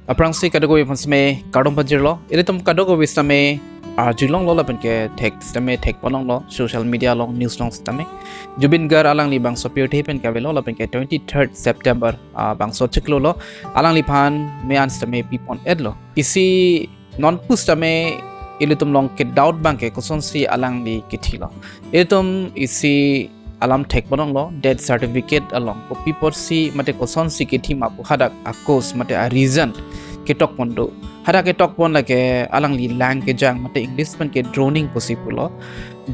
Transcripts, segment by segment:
Aprang si kadogo ipon sme kadong panjir lo. Ini tum kadogo wisame julong lo lapen ke text tame tek ponong lo social media long news long tame. Zubeen gar alang li bang so pure tapen ka velo lapen ke 23rd September bang so ciklo lo alang li pan mean tame pipon ed lo. Isi non pus tame ilitum long ke doubt bang ke kuson si alang li kiti lo. Ilitum isi alam tek ponong lo death certificate along ko people si mate kuson si kiti mapu hadak akos mate a reason ketok pondo hada ketok pon lage alang li Langkejang mate English pen ke droning possible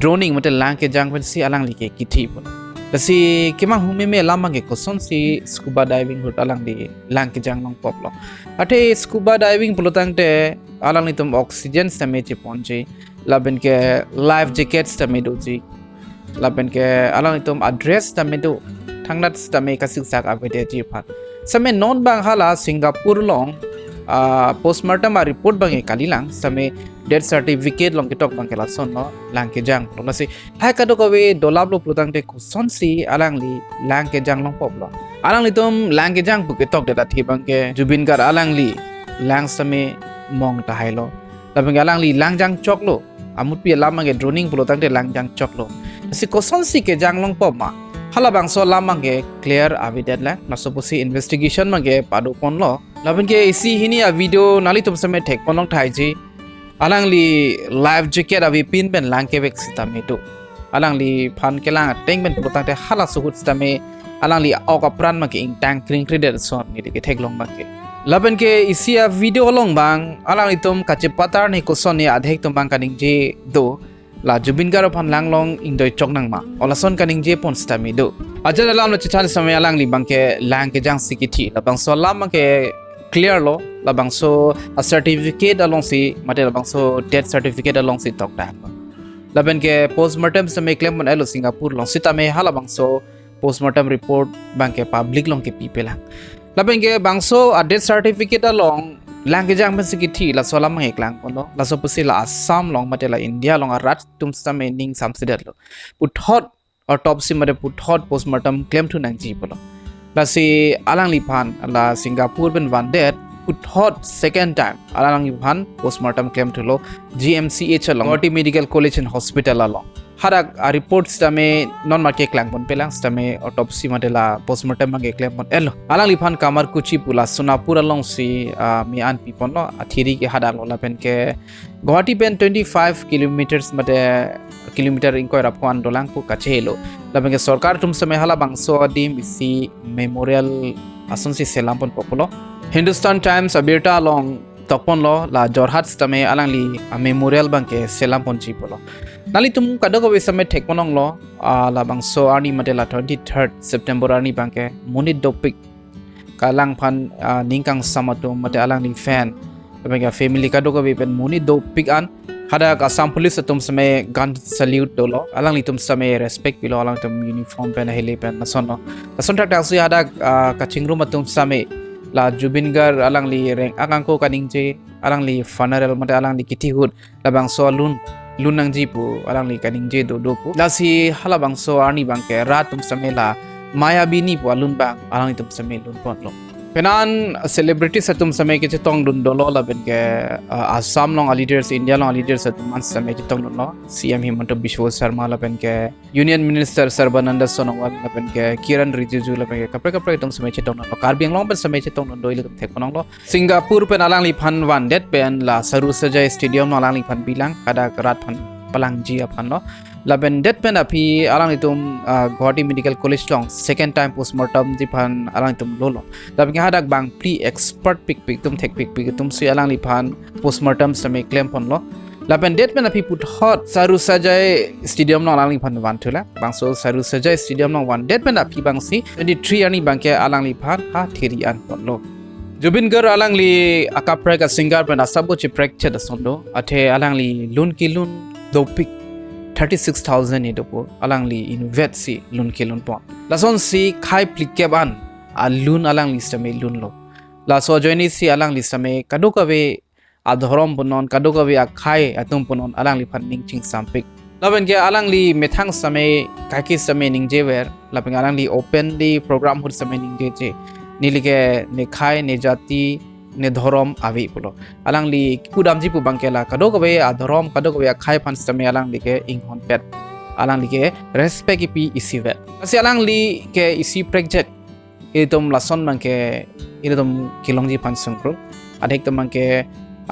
droning mate Langkejang pen si alang li ke kiti pon lasi kemang hume me lamang ke koson si scuba diving hut alang li Langkejang long pop lo ate scuba diving pulutang te alang li tum oxygen stame che ponje laben ke life jackets stame doji laben ke alang li tum address stame do thanglat stame ka siksak avete ji phat same non bang hala Singapore long postmortem report bangi kalilang same death certificate long kitok bang kelason no Langkejang lo nasi hai kado kawe dolab lo plutang te kuson si alang li Langkejang long pop lo alang li tum Langkejang bu kitok data thi bang ke Zubeen gar alang li lang same mong ta hai lo labang alang li Langkejang chok lo amut pi lamang ke droning plutang te Langkejang chok lo nasi kuson si ke jang long pop ma hala bang so lamang ke clear avided la nasopusi investigation mange padu pon lo laban ke isi hini a video nali tum same tek ponong thai ji alang li life jacket avi pin ben langke vek sitame tu alang li phan kelang teng ben putang te hala suhut sitame alang li ok apran ma ke ing tang kring kreder son ni ke thek long ba ke laban ke isi a video long bang alang li tum kache patar ne ko son ni adhek tum bang kaning je do la Zubeen gar phan langlong indoi choknang ma olason kaning je pon stami do ajar alam lo chichal samay alang li bang ke Langkejang sikiti la bang so lam ke clear lo la bang so a certificate along si mate la bang so death certificate along si tok ta la ben ke postmortem samay claim mon elo Singapore long sita me hala bang so postmortem report bang ke public long ke people la ben ke bang so a death certificate along Langkejang ben sikiti la so lam ek lang kono la so pusi la Assam long mate la India long a rat tum samay ning samsidat lo puthot autopsy mate puthot postmortem claim to nang ji polo la si alang li phan la Singapore ben one dead puthot second time alang li phan postmortem claim to lo GMCH along Karbi medical college and hospital along harak a reports tame non market klang pon pelang tame autopsy mate la postmortem mange claim pon elo alang li phan kamar kuchi pula Sonapur along si mi an pipon lo athiri ke hada lo la pen ke Guwahati pen 25 kilometers mate kilometer ingkoi rapwan dolang pu kachelo labeng sarkar tum samay hala bangso dim isi memorial ason si selampon populo Hindustan Times abirta long tokpon lo la Jorhat tame alang li memorial bangke selampon chipolo nali tum kadogo besame thekponong lo la bangso ani matela 23rd September ani bangke munit dopik kalang phan ningkang samatum mate alang li fan labeng family kadogo be pen munit dopik an hada Assam police tum samay gun salute dolo alang li tum samay respect pilo alang tum uniform pen hele pen nason tak si hada kachingru matum samay la Zubeen gar alang li reng akang ko kaning je alang li funeral mate alang li kiti hud labang so lun nang ji pu alang li kaning je do pu la si hala bang so ani bang ke rat tum samay la maya bini pu alun bang alang li tum samay lun pon lo penan celebrity satum samay ke chetong dun dolo la ben ke Assam long leaders India long leaders satum man samay chetong dun lo CM Himanta Biswa Sharma la ben ke Union Minister Sarbananda Sonowal la ben ke Kiran Rijiju la ben ke kapre tum samay chetong lo Karbi long ben samay chetong dun doi le thek ponong lo Singapore pen alang li phan wan det pen la Saru Sajai Stadium no alang li phan bilang kada rat phan palang ji aphan lo laben det pen api alang itum Guwahati medical college long second time postmortem ji phan alang itum lolo laben hadak bang pre expert pick tum thek pick tum si alang li phan postmortem samay claim pon lo laben det pen api put hot Saru Sajai Stadium no alang li phan wan thula bang so Saru Sajai Stadium no wan det pen api bang si 23 ani bang ke alang li phan ha thiri an pon lo Zubeen gar alang li akapre ka singer pen asabo chi prek che da sondo athe alang li lun ki lun dopik 36,000 ni dopo alang li invest si lun ke lun pon lason si khai plikeban alun alang li stame lun lo la so joini si alang li stame kadokawe adhorom punon kadokawe akhai atum punon alang li phan ning ching sampik laben ke alang li methang same kaki same ning jewer laben alang li open di program hur same ning je nilige ne khai ne jati ne dhorom avi pulo alang li kudam ji pu bangke la kado ko be a dhorom kado ko be khai pan stame alang li ke inghon pet alang li ke respect ipi isivet asi alang li ke isi project itom lason bangke itom kilongji pan sungkru adek tom bangke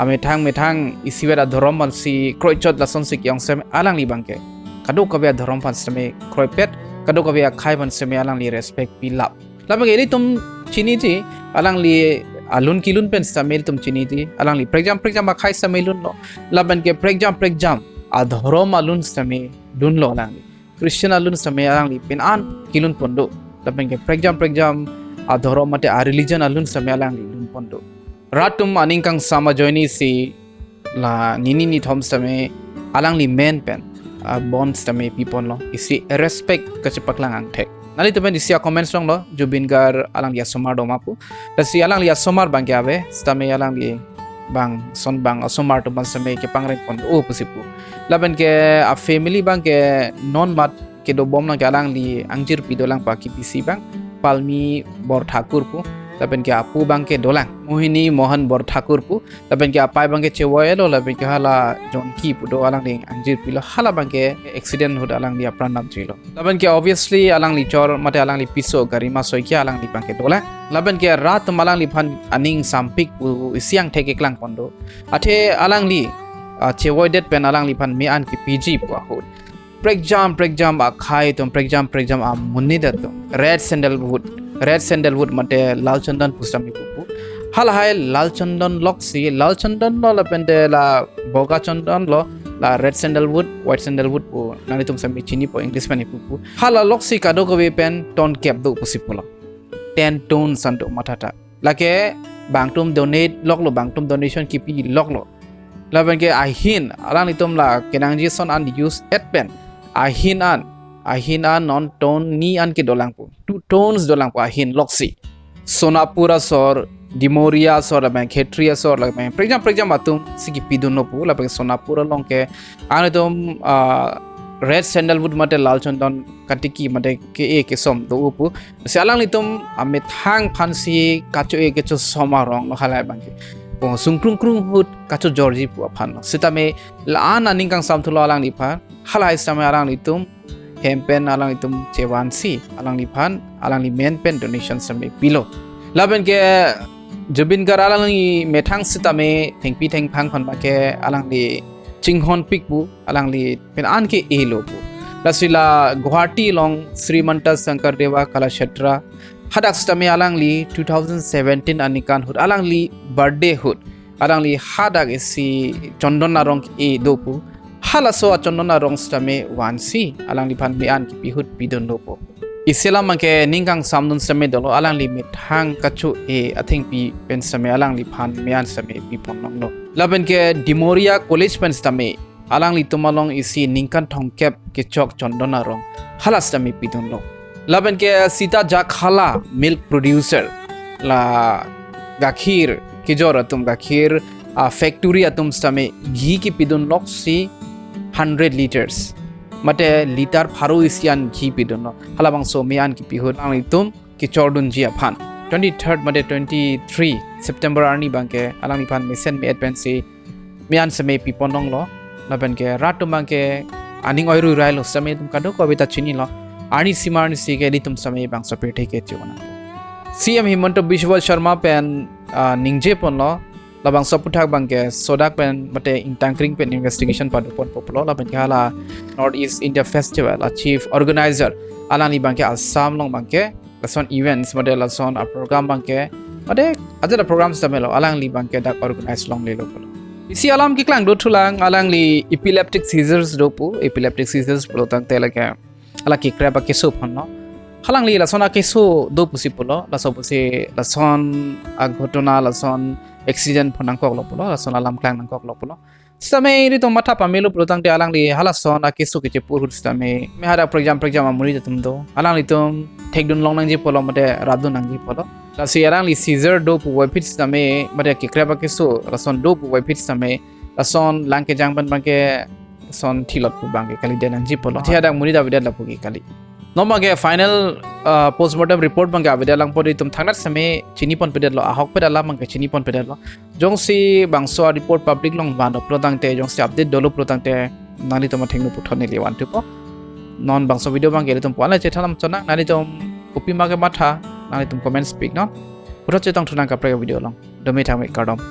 ame thang isivet a dhorom pan si kroichot lason si kyong sem alang li bangke kado ko be a dhorom pan stame kroipet kado ko be a khai pan stame alang li respect pi lap labang ini tom chini ji alang li alun kilun pen samel tum chini ji alang li pregjam ba khai samelun lo laban ke pregjam adhorom alun same dun lo alang li christian alun same alang li pen an kilun pondo laban ke pregjam adhorom mate a religion alun same alang li dun pondo ratum aningkang sama joini si la nini thom same alang li men pen bond same pipon lo isi respect kacepak lang ang thek nali temen isia comments long lo Zubeen gar alang dia somar do mapu tasi alang lia somar bang ke ave stame alang li bang son bang somar to ban same ke pangren pon o pusipu laban ke a family bang ke non mat ke do bom na ke alang li angjir pi dolang pa ki pc bang palmi bor thakur pu laban ke apu bang ke dolang mohini mohan bor thakur pu laban ke apai bang ke chewoelo laban ke hala jonki pu do alang li angjir pi lo hala bang ke accident hud alang li apran nam chilo laban ke obviously alang li chor mate alang li piso gari ma soi ke alang li bang ke dola laban ke rat malang li phan aning sampik pu siang theke klang pondo athe alang li chewoidet pen alang li phan me an ki pg pu hud pregjam a khai tum pregjam a munni da tum red sandalwood mate lal chandan pusami pupu hal hai lal chandan loksi lal chandan lo la pende la boga chandan lo la red sandalwood white sandalwood pu nani tum sami chini po english pani pupu hala loksi kado ko be pen ton cap do pusipula 10 ton santo matata lake bangtum donate loklo bangtum donation kipi loklo laban ke ahin alang nitum la kenangji son an use at pen ahin an non ton ni an ke dolang pu 2 tons dolang pu ahin loksi sonapura sor dimoria sor la khetria sor la pregjam atum sigi piduno pu la sonapura long ke anitum red sandalwood mate lal chandan katiki mate ke som do pu salang nitum ame thang phansi kacho ke cho soma rong no halai bang sungkrung hut kacho georgi pu aphan sitame lan aningkang samthulo alang ni pha halai samay alang nitum hempen alang nitum chewansi alang ni phan alang ni men pen donation samay pilo laben ke Zubeen gar alang ni methang sitame thengpi thengphang phan ba ke alang li Kanghon pikpu alang li pen an ke elo pu lasila Guwahati long Srimanta Shankar Deva Kalakshetra hadak stame alang li 2017 anikan hut alang li birthday hut alang li hadak isi Chandan narong e dopu halaso Chandan narong stame wansi alang li phan me an ki pihut pidon lopo isela mangke ningkang samdun same dolo alang li mithang kachu e athing pi pen same alang li phan me an same pi ponong lo laben ke dimoria college pen stame alang li tumalong isi ningkan thongkep ke chok Chandan narong halas stame pidon lo laben ke sita jakhala milk producer la gakhir ki jor atum gakhir factory atum stame ghee ki pidon lok si 100 liters mate liter pharu isian ghee pidon halabang so mian ki pihut ang itum ki chordun ji aphan 23rd mate 23 September arni bangke alang ni phan mission me advance mian same piponong lo laben ke ratum bangke aning oiru railo same tum kado ko beta chini lo ani simarni sige litum same bang sapir theke chona CM Himanta Biswa Sharma pen ningje pon lo labang saputhak bangke sodak pen mate intangkring pen investigation padu pon poplo laban kala North East India Festival chief organizer alani bangke Assam long bangke lason events mate lason a program bangke mate ajada programs tamelo alang li bangke dak organize long le lo isi alam ki klang do thulang alang li epileptic seizures dopu epileptic seizures protang telake ala ki kreba ke so phonno halang li lasona ke so do pusipulo laso pusi lason aghotona lason accident phonang kok lopulo lason alam klang nang kok lopulo stame ri to matha pamelo protang te alang li halason akesu ke pur hut stame me hada program amuri tum do alang li tum thekdun long nang ji polo mate radun nang ji polo la si alang li seizure do pu webit stame mate ki kreba ke so lason do pu webit stame lason Langkejang ban bangke son thilot pu bangke kali denang ji polo thia dak muri da bidat la pu ki kali Noma ge final postmortem report bang ga bida lang podi tum thangnat same chini pon pedal lo ahok pedal la mang ke chini pon pedal lo jong si bangso report public long ban uploadang te jong si update dolo uploadang te nani toma thengnu puthone li wan tu ko non bangso video bang ge tum pala che thalam chona nani tum kopi ma ge matha nani tum comment speak no putho che tong thuna ka pre video long domi thang me kardom